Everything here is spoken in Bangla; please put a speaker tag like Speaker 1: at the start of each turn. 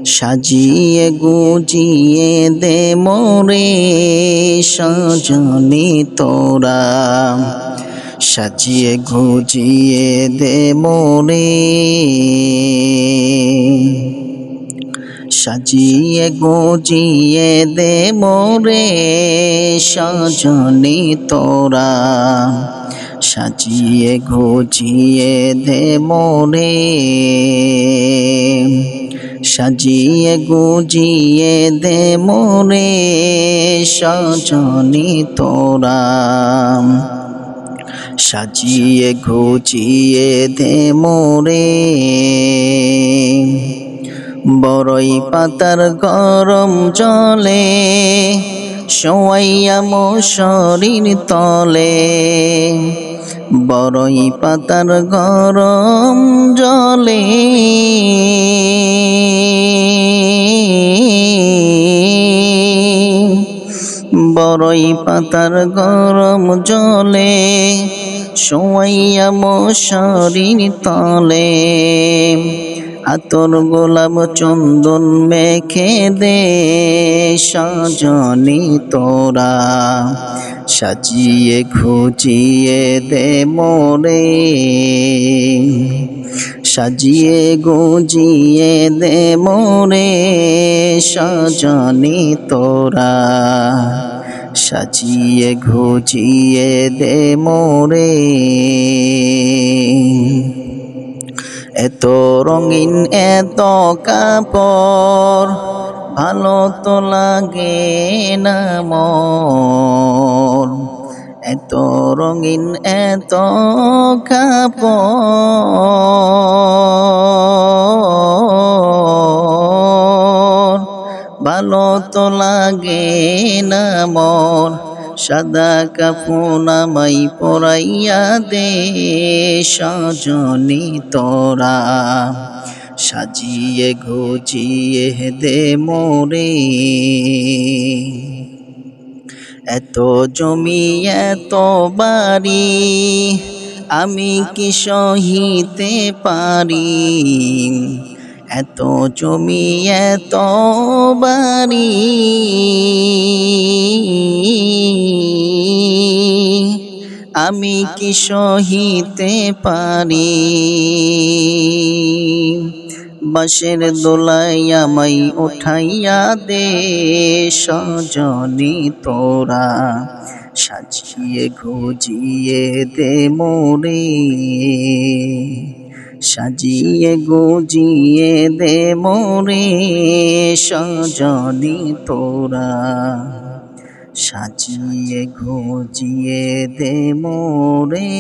Speaker 1: সাজিয়ে গুজিয়ে দে মোরে সজনী তোরা, সাজিয়ে গুজিয়ে দে মোরে, সাজিয়ে গুজিয়ে দে মোরে সজনী তোরা, সাজিয়ে গুজিয়ে দে মোরে, সাজিয়ে গুজিয়ে দে মোরে সজনী তোরা, সাজিয়ে গুজিয়ে দে মোরে। বড়ই পাতার গরম জলে শোয়াইয়া মশারির তলে, বড়ই পাতার গরম জলে বড়ই পাতার গরম জলে শোয়াইয়া মশারির তলে, আতর গোলাপ চন্দন মেখে দে সজনী তোরা, সাজিয়ে গুজিয়ে দে মোরে, সাজিয়ে গুজিয়ে দে মোরে সজনী তোরা, সাজিয়ে গুজিয়ে দে মোরে। এত রঙিন এত কাপড় ভালো তো লাগে না মোর, এত রঙিন এত কাপড় ভালো তো লাগে না মোর, সাদা কাফন আমায় পরাইয়া দে সজনী তোরা, সাজিয়ে গুজিয়ে দে মোরে। এত জমি এত বাড়ি আমি কি সহিতে পারি, এত জমি এত বাড়ি আমি কি সহিতে পারি, বাঁশের দোলায় আমায় উঠাইয়া দে সজনী তোরা, সাজিয়ে গুজিয়ে দে মোরে, সাজিয়ে গুজিয়ে দে মোরে সজনী তোরা, সাজিয়ে গুজিয়ে দে মোরে।